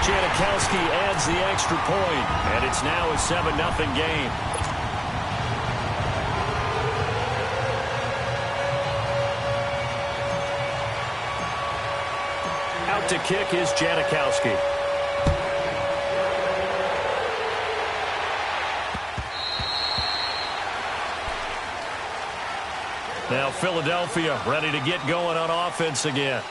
Janikowski adds the extra point, and it's now a 7-0 game. Out to kick is Janikowski. Now Philadelphia ready to get going on offense again.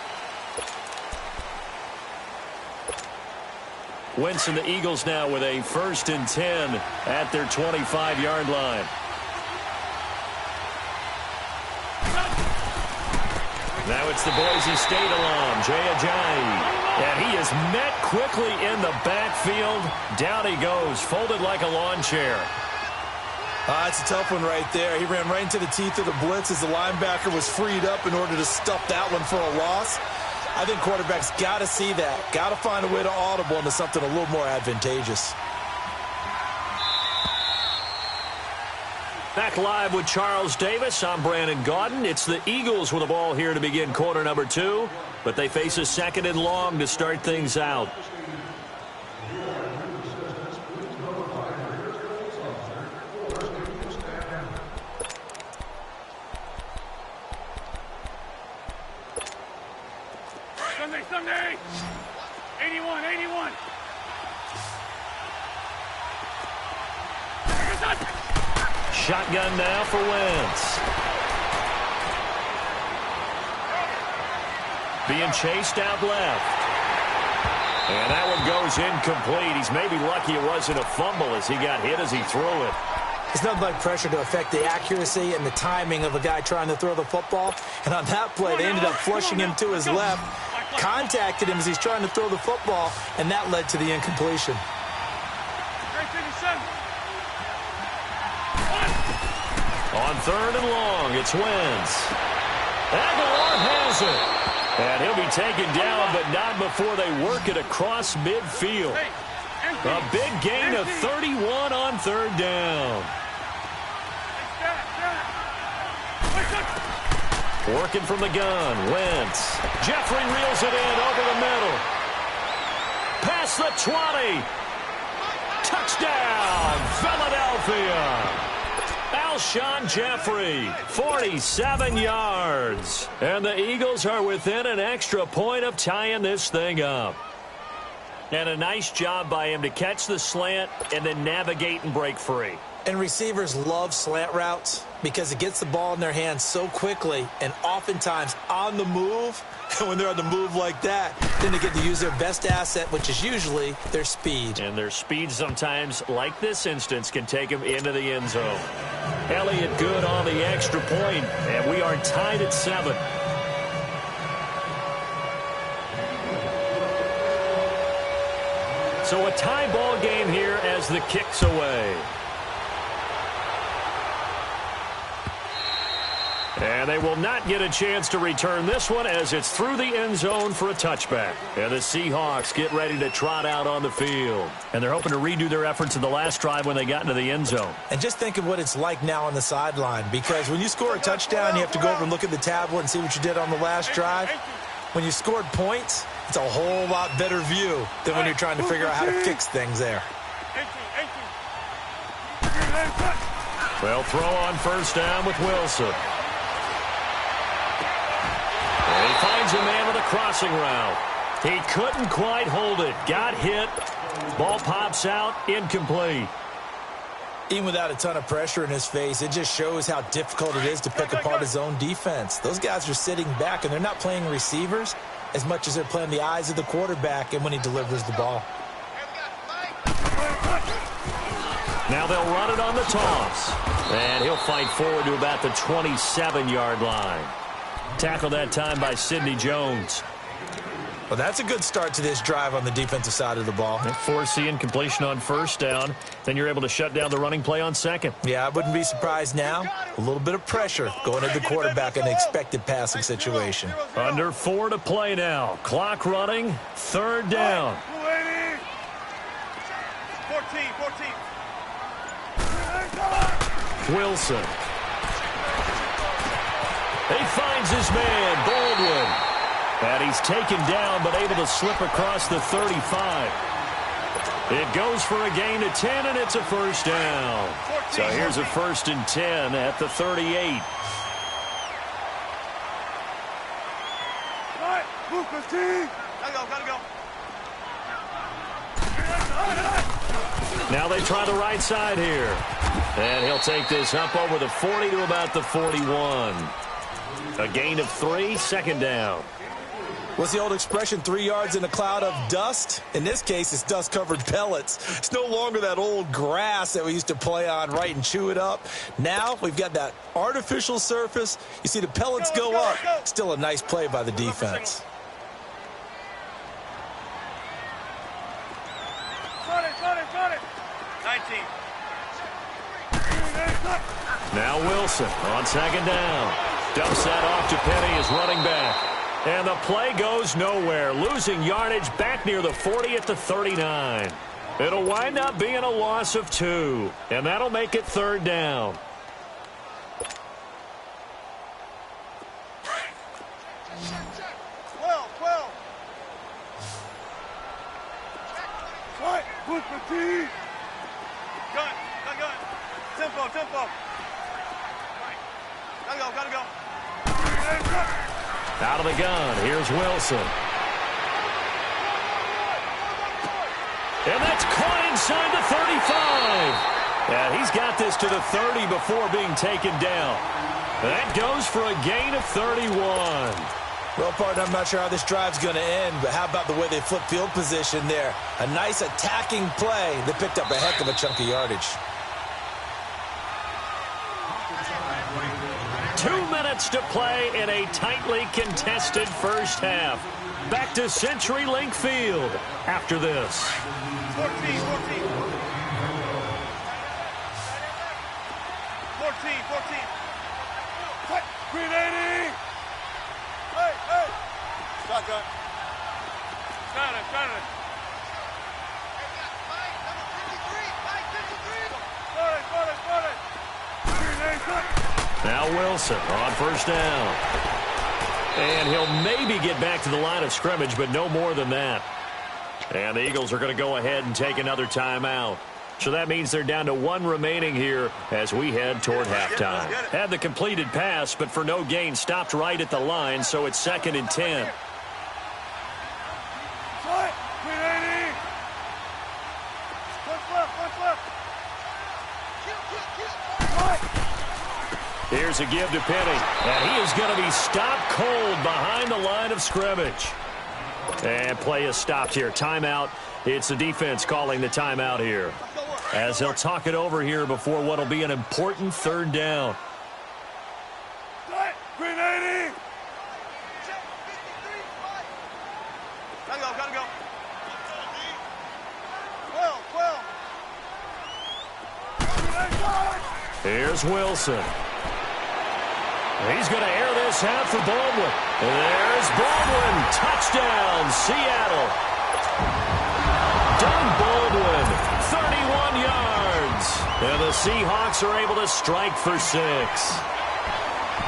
Wentz and the Eagles now with a 1st and 10 at their 25-yard line. Now it's the Boise State alum, Jay Ajayi. And he is met quickly in the backfield. Down he goes, folded like a lawn chair. It's a tough one right there. He ran right into the teeth of the blitz as the linebacker was freed up in order to stuff that one for a loss. I think quarterbacks got to see that. Got to find a way to audible into something a little more advantageous. Back live with Charles Davis. I'm Brandon Gaudin. It's the Eagles with the ball here to begin quarter number 2. But they face a 2nd and long to start things out. Sunday! 81, 81! Shotgun now for Wentz. Being chased out left. And that one goes incomplete. He's maybe lucky it wasn't a fumble as he got hit as he threw it. It's nothing like pressure to affect the accuracy and the timing of a guy trying to throw the football. And on that play, they ended up flushing him to his left, contacted him as he's trying to throw the football, and that led to the incompletion. On 3rd and long, it's Wentz. Aguilar has it. And he'll be taken down, but not before they work it across midfield. A big gain of 31 on 3rd down. Working from the gun, Wentz. Jeffrey reels it in over the middle. Past the 20. Touchdown, Philadelphia. Alshon Jeffrey, 47 yards. And the Eagles are within an extra point of tying this thing up. And a nice job by him to catch the slant and then navigate and break free. And receivers love slant routes because it gets the ball in their hands so quickly and oftentimes on the move. And when they're on the move like that, then they get to use their best asset, which is usually their speed. And their speed sometimes, like this instance, can take them into the end zone. Elliott good on the extra point, and we are tied at 7. So a tie ball game here as the kick's away. And they will not get a chance to return this one as it's through the end zone for a touchback. And the Seahawks get ready to trot out on the field. And they're hoping to redo their efforts in the last drive when they got into the end zone. And just think of what it's like now on the sideline, because when you score a touchdown, you have to go over and look at the tablet and see what you did on the last drive. When you scored points, it's a whole lot better view than when you're trying to figure out how to fix things there. Well, throw on 1st down with Wilson. And he finds a man with a crossing route. He couldn't quite hold it. Got hit. Ball pops out. Incomplete. Even without a ton of pressure in his face, it just shows how difficult it is to pick apart his own defense. Those guys are sitting back, and they're not playing receivers as much as they're playing the eyes of the quarterback and when he delivers the ball. Now they'll run it on the toss. And he'll fight forward to about the 27-yard line. Tackled that time by Sidney Jones. Well, that's a good start to this drive on the defensive side of the ball. Force the incompletion on 1st down. Then you're able to shut down the running play on 2nd. Yeah, I wouldn't be surprised now. A little bit of pressure going at the quarterback in an expected passing situation. Under 4 to play now. Clock running. 3rd down. 14. Wilson. He finds his man, Baldwin. And he's taken down but able to slip across the 35. It goes for a gain of 10, and it's a first down. So here's a 1st and 10 at the 38. Gotta go. Now they try the right side here. And he'll take this up over the 40 to about the 41. A gain of 3, 2nd down. What's the old expression, 3 yards in a cloud of dust? In this case, it's dust-covered pellets. It's no longer that old grass that we used to play on, right, and chew it up. Now we've got that artificial surface. You see the pellets go up. Still a nice play by the defense. Got it. 19. Now Wilson on 2nd down. Dumps that off to Penny as running back. And the play goes nowhere. Losing yardage back near the 40 at the 39. It'll wind up being a loss of 2. And that'll make it 3rd down. Gun. Tempo. Gotta go. Out of the gun, here's Wilson. And that's caught inside the 35. Yeah, he's got this to the 30 before being taken down. That goes for a gain of 31. Well, partner, I'm not sure how this drive's going to end, but how about the way they flip field position there? A nice attacking play that picked up a heck of a chunk of yardage. 2 minutes to play in a tightly contested first half. Back to CenturyLink Field after this. 14. 380. Hey. Shotgun. Got it. Got it. Now Wilson on 1st down. And he'll maybe get back to the line of scrimmage, but no more than that. And the Eagles are going to go ahead and take another timeout. So that means they're down to 1 remaining here as we head toward halftime. Had the completed pass, but for no gain, stopped right at the line, so it's 2nd and 10. Here's a give to Penny, and he is going to be stopped cold behind the line of scrimmage. And play is stopped here. Timeout. It's the defense calling the timeout here, as they'll talk it over here before what will be an important 3rd down. Green 80. Gotta go. 12. Here's Wilson. He's going to air this out for Baldwin. There's Baldwin. Touchdown, Seattle. Doug Baldwin, 31 yards. And the Seahawks are able to strike for 6.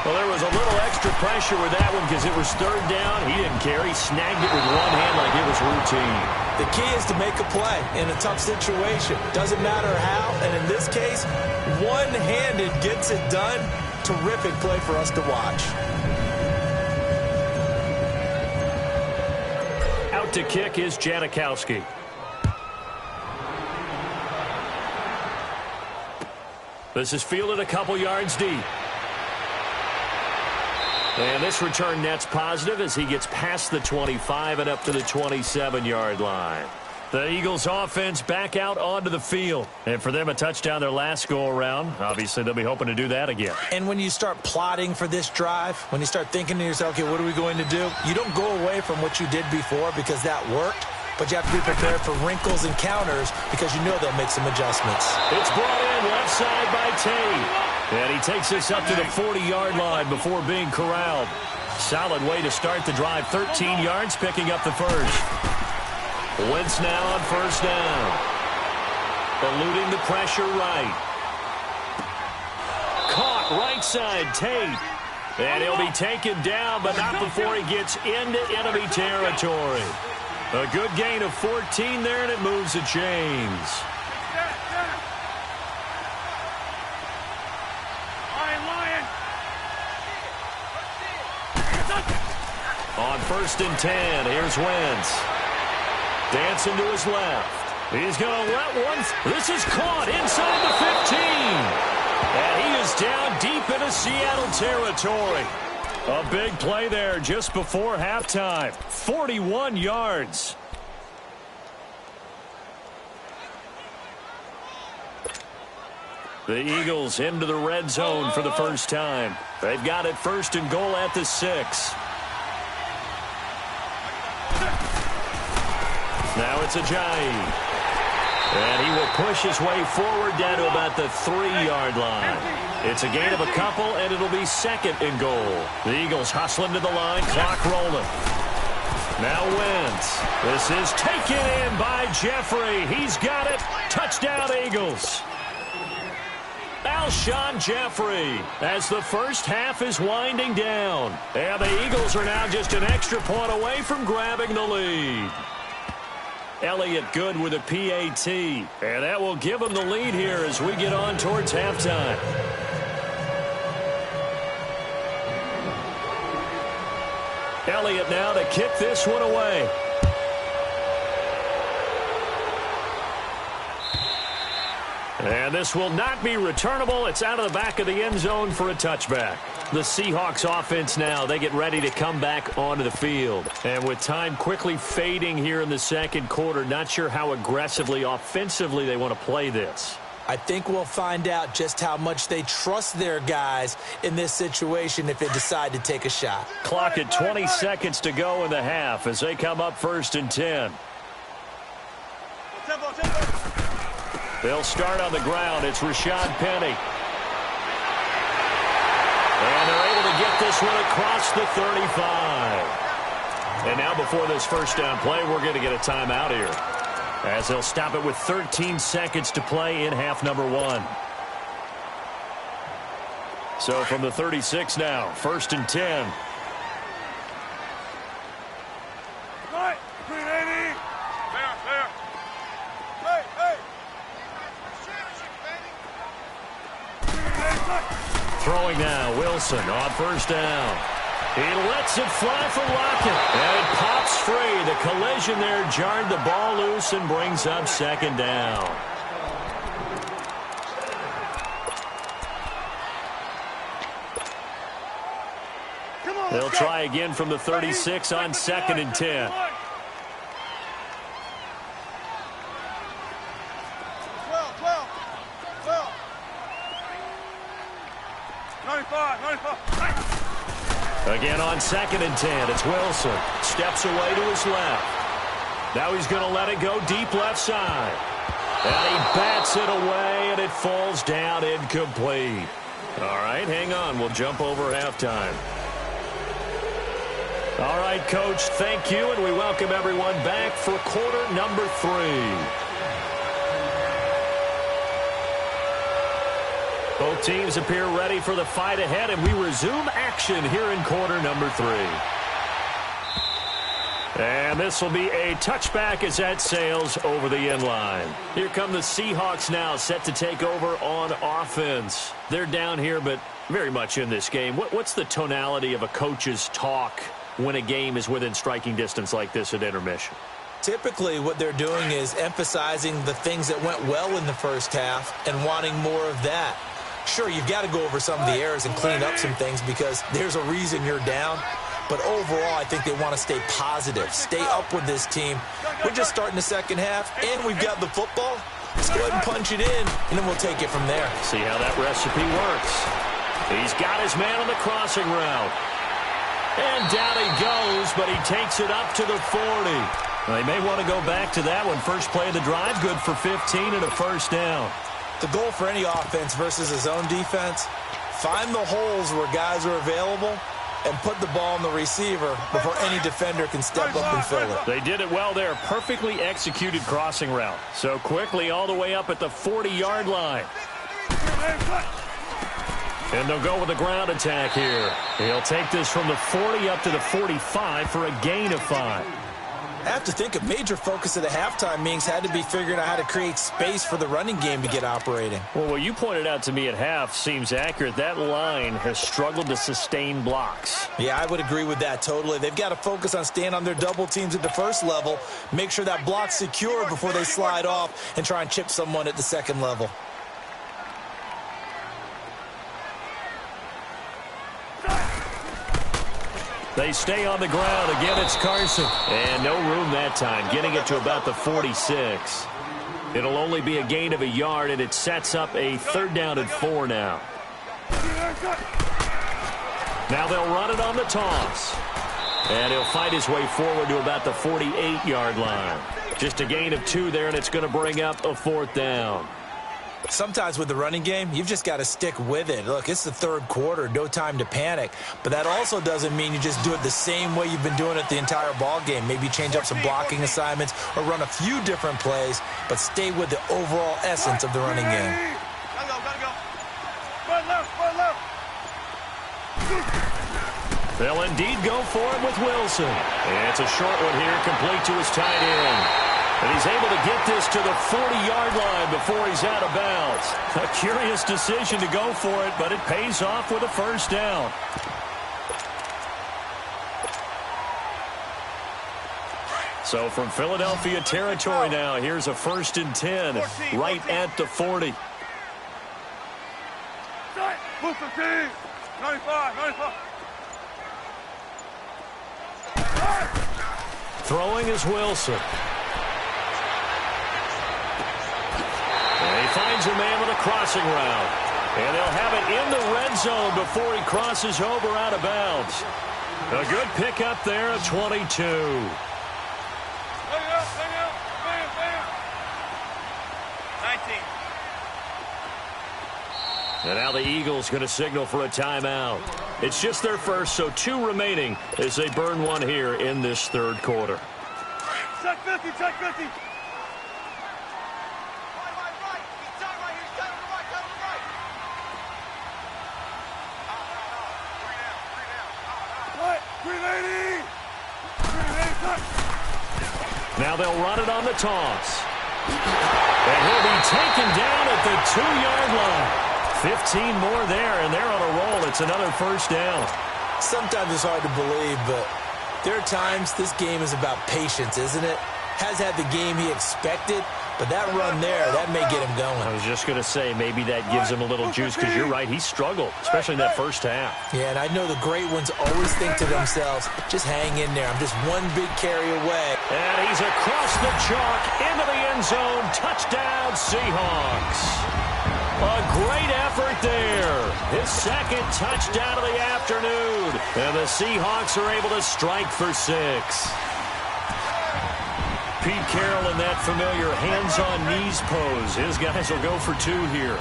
Well, there was a little extra pressure with that one because it was 3rd down. He didn't care. He snagged it with one hand like it was routine. The key is to make a play in a tough situation. Doesn't matter how, and in this case, one-handed gets it done. Terrific play for us to watch. Out to kick is Janikowski. This is fielded a couple yards deep. And this return net's positive as he gets past the 25 and up to the 27-yard line. The Eagles offense back out onto the field. And for them, a touchdown their last go-around. Obviously, they'll be hoping to do that again. And when you start plotting for this drive, when you start thinking to yourself, okay, what are we going to do? You don't go away from what you did before because that worked. But you have to be prepared for wrinkles and counters because you know they'll make some adjustments. It's brought in left side by Tate. And he takes this up to the 40-yard line before being corralled. Solid way to start the drive. 13 yards, picking up the first. Wentz now on 1st down. Eluding the pressure right. Caught right side, Tate. And he'll be taken down, but not before he gets into enemy territory. A good gain of 14 there, and it moves the chains. On 1st and 10, here's Wentz. Dancing to his left. He's going to let one. This is caught inside the 15. And he is down deep into Seattle territory. A big play there just before halftime. 41 yards. The Eagles into the red zone for the first time. They've got it 1st and goal at the 6. Now it's Ajayi. And he will push his way forward down to about the 3-yard line. It's a gain of a couple, and it'll be 2nd and goal. The Eagles hustling to the line, clock rolling. Now Wentz. This is taken in by Jeffrey. He's got it. Touchdown, Eagles. Alshon Jeffrey as the first half is winding down. And the Eagles are now just an extra point away from grabbing the lead. Elliott good with a PAT. And that will give him the lead here as we get on towards halftime. Elliott now to kick this one away. And this will not be returnable. It's out of the back of the end zone for a touchback. The Seahawks offense now, they get ready to come back onto the field. And with time quickly fading here in the second quarter, not sure how aggressively, offensively they want to play this. I think we'll find out just how much they trust their guys in this situation if they decide to take a shot. Clock at 20 seconds to go in the half as they come up 1st and 10. They'll start on the ground. It's Rashad Penny. And they're able to get this one across the 35. And now before this first down play, we're going to get a timeout here, as they'll stop it with 13 seconds to play in half number 1. So from the 36 now, 1st and 10. Throwing now, Wilson on 1st down. He lets it fly for Lockett. And it pops free. The collision there jarred the ball loose and brings up 2nd down. They'll try again from the 36 on 2nd and 10. 95. Again on 2nd and 10, it's Wilson. Steps away to his left. Now he's going to let it go deep left side. And he bats it away, and it falls down incomplete. All right, hang on. We'll jump over halftime. All right, Coach, thank you, and we welcome everyone back for quarter number 3. Both teams appear ready for the fight ahead, and we resume action here in quarter number 3. And this will be a touchback as that sails over the end line. Here come the Seahawks now, set to take over on offense. They're down here, but very much in this game. What's the tonality of a coach's talk when a game is within striking distance like this at intermission? Typically, what they're doing is emphasizing the things that went well in the first half and wanting more of that. Sure, you've got to go over some of the errors and clean up some things because there's a reason you're down. But overall, I think they want to stay positive, stay up with this team. We're just starting the second half, and we've got the football. Let's go ahead and punch it in, and then we'll take it from there. See how that recipe works. He's got his man on the crossing route. And down he goes, but he takes it up to the 40. They may want to go back to that one. First play of the drive, good for 15 and a first down. The goal for any offense versus a zone defense, find the holes where guys are available and put the ball on the receiver before any defender can step up and fill it. They did it well there. Perfectly executed crossing route. So quickly all the way up at the 40-yard line. And they'll go with the ground attack here. He'll take this from the 40 up to the 45 for a gain of 5. I have to think a major focus of the halftime meetings had to be figuring out how to create space for the running game to get operating. Well, what you pointed out to me at half seems accurate. That line has struggled to sustain blocks. Yeah, I would agree with that totally. They've got to focus on staying on their double teams at the first level, make sure that block's secure before they slide off and try and chip someone at the second level. They stay on the ground. Again, it's Carson. And no room that time, getting it to about the 46. It'll only be a gain of a yard, and it sets up a 3rd down and 4 now. Now they'll run it on the toss. And he'll fight his way forward to about the 48-yard line. Just a gain of 2 there, and it's going to bring up a 4th down. Sometimes with the running game, you've just got to stick with it. Look, it's the 3rd quarter, no time to panic. But that also doesn't mean you just do it the same way you've been doing it the entire ball game. Maybe change up some blocking assignments or run a few different plays, but stay with the overall essence of the running game. Gotta go. Run left. They'll indeed go for it with Wilson. And it's a short one here, complete to his tight end. And he's able to get this to the 40-yard line before he's out of bounds. A curious decision to go for it, but it pays off with a 1st down. So from Philadelphia territory now, here's a 1st and 10 right at the 40. Wilson, 95. Throwing is Wilson. And he finds a man with a crossing route. And they'll have it in the red zone before he crosses over out of bounds. A good pickup there at 22. Bang out. Bam. 19. And now the Eagles going to signal for a timeout. It's just their first, so 2 remaining as they burn one here in this 3rd quarter. Check 50. Now they'll run it on the toss. And he'll be taken down at the 2-yard line. 15 more there, and they're on a roll. It's another 1st down. Sometimes it's hard to believe, but there are times this game is about patience, isn't it? Has had the game he expected, but that run there, that may get him going. I was just going to say, maybe that gives him a little juice, because you're right, he struggled, especially in that 1st half. Yeah, and I know the great ones always think to themselves, just hang in there. I'm just one big carry away. And he's across the chalk, into the end zone. Touchdown, Seahawks. A great effort there. His 2nd touchdown of the afternoon. And the Seahawks are able to strike for 6. Pete Carroll in that familiar hands-on-knees pose. His guys will go for 2 here.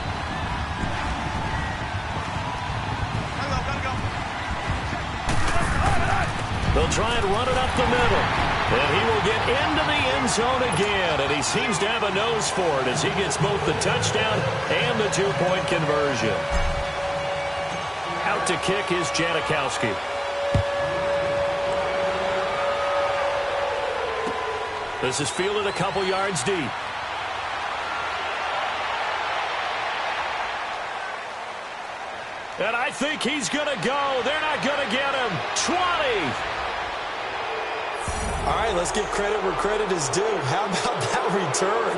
They'll try and run it up the middle. And he will get into the end zone again. And he seems to have a nose for it as he gets both the touchdown and the 2-point conversion. Out to kick is Janikowski. This is fielded a couple yards deep. And I think he's going to go. They're not going to get him. 20. All right, let's give credit where credit is due. How about that return?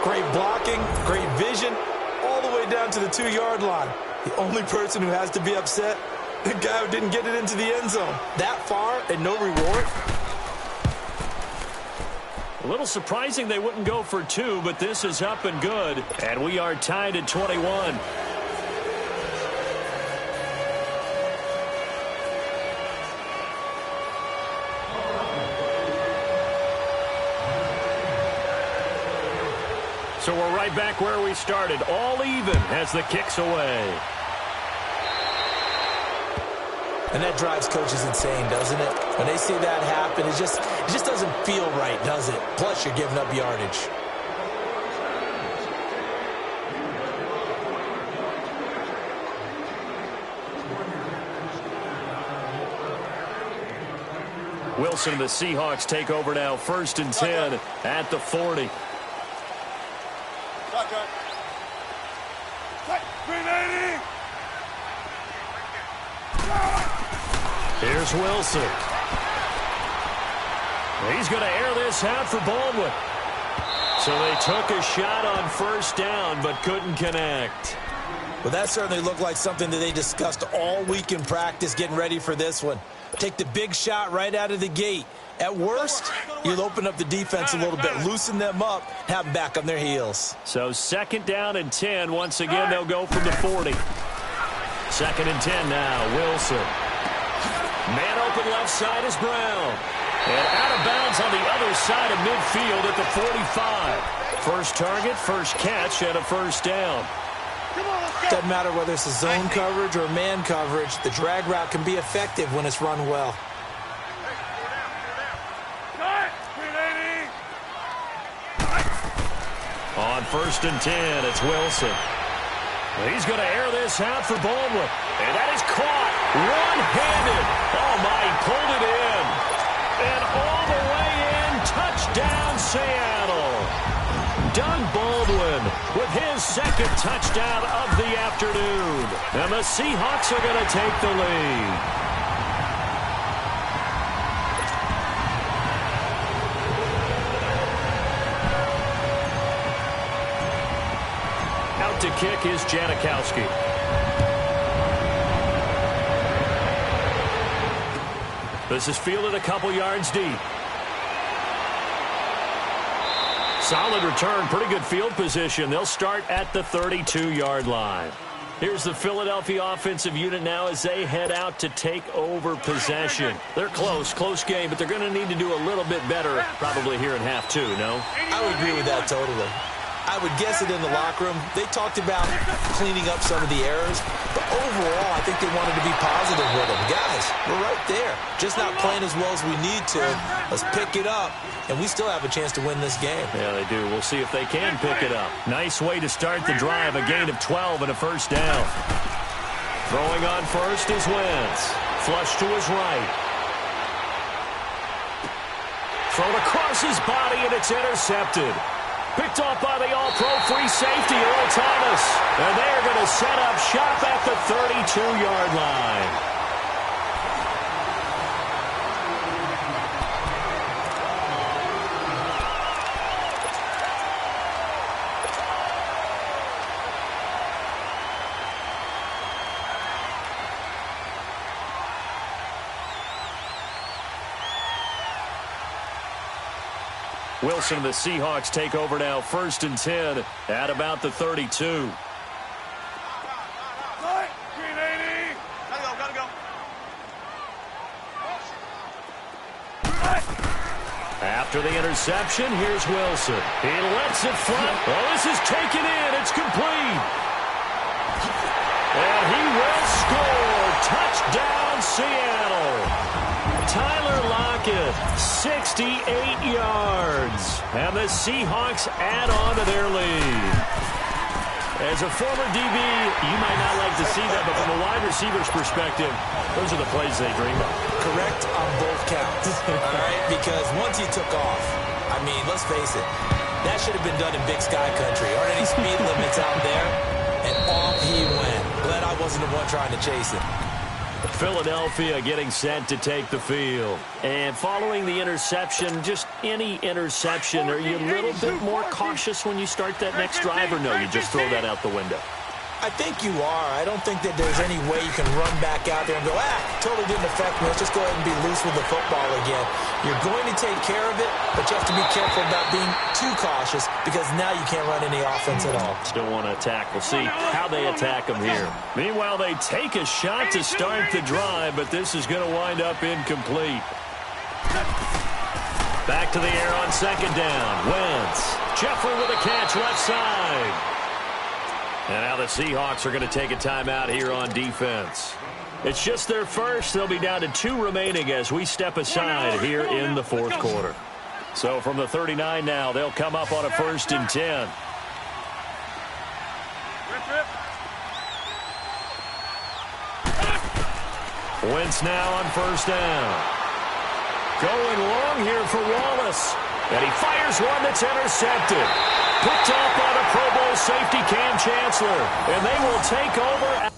Great blocking, great vision, all the way down to the 2-yard line. The only person who has to be upset, the guy who didn't get it into the end zone. That far and no reward? A little surprising they wouldn't go for 2, but this is up and good. And we are tied at 21. So we're right back where we started. All even as the kick's away. And that drives coaches insane, doesn't it? When they see that happen, it just doesn't feel right, does it? Plus, you're giving up yardage. Wilson and the Seahawks take over now, 1st and 10 at the 40. Shotgun. 380. Here's Wilson. He's going to air this out for Baldwin. So they took a shot on 1st down, but couldn't connect. Well, that certainly looked like something that they discussed all week in practice getting ready for this one. Take the big shot right out of the gate. At worst, you'll open up the defense a little bit, loosen them up, have them back on their heels. So 2nd down and 10. Once again, they'll go from the 40. 2nd and 10 now, Wilson. Man open left side is Brown. And out of bounds on the other side of midfield at the 45. First target, first catch, and a 1st down. Doesn't matter whether it's a zone coverage or man coverage, the drag route can be effective when it's run well. On 1st and 10, it's Wilson. He's going to air this out for Baldwin. And that is caught one-handed. Oh, my, he pulled it in. And all the way in, touchdown Seattle. Doug Baldwin with his 2nd touchdown of the afternoon. And the Seahawks are going to take the lead. Out to kick is Janikowski. This is fielded a couple yards deep. Solid return, pretty good field position. They'll start at the 32-yard line. Here's the Philadelphia offensive unit now as they head out to take over possession. They're close game, but they're going to need to do a little bit better probably here in half 2, no? I would agree with that totally. I would guess it in the locker room. They talked about cleaning up some of the errors, but overall, I think they wanted to be positive with them. Guys, we're right there. Just not playing as well as we need to. Let's pick it up, and we still have a chance to win this game. Yeah, they do. We'll see if they can pick it up. Nice way to start the drive. A gain of 12 and a 1st down. Throwing on 1st is Wentz. Flush to his right. Thrown across his body, and it's intercepted. Picked off by the all-pro free safety, Earl Thomas. And they're going to set up shop at the 32-yard line. Wilson and the Seahawks take over now, 1st and 10 at about the 32. Gotta go. After the interception, here's Wilson. He lets it front. Oh, this is taken in. It's complete. And he will score. Touchdown, Seattle. Tyler Lockett, 68 yards. And the Seahawks add on to their lead. As a former DB, you might not like to see that, but from a wide receiver's perspective, those are the plays they dream of. Correct on both counts, all right? Because once he took off, I mean, let's face it, that should have been done in Big Sky Country. Aren't any speed limits out there? And off he went. Glad I wasn't the one trying to chase it. Philadelphia getting set to take the field. And following the interception, just any interception, are you a little bit more cautious when you start that next drive, or no, you just throw that out the window? I think you are. I don't think that there's any way you can run back out there and go, totally didn't affect me. Let's just go ahead and be loose with the football again. You're going to take care of it, but you have to be careful about being too cautious because now you can't run any offense at all. Still want to attack. We'll see how they attack them here. Meanwhile, they take a shot to start the drive, but this is going to wind up incomplete. Back to the air on 2nd down. Wentz. Jeffrey with a catch left side. And now the Seahawks are going to take a timeout here on defense. It's just their first. They'll be down to 2 remaining as we step aside here in the 4th quarter. So from the 39 now, they'll come up on a 1st and 10. Wentz now on 1st down. Going long here for Wallace. And he fires one that's intercepted. Picked off by the Pro Bowl safety Cam Chancellor. And they will take over.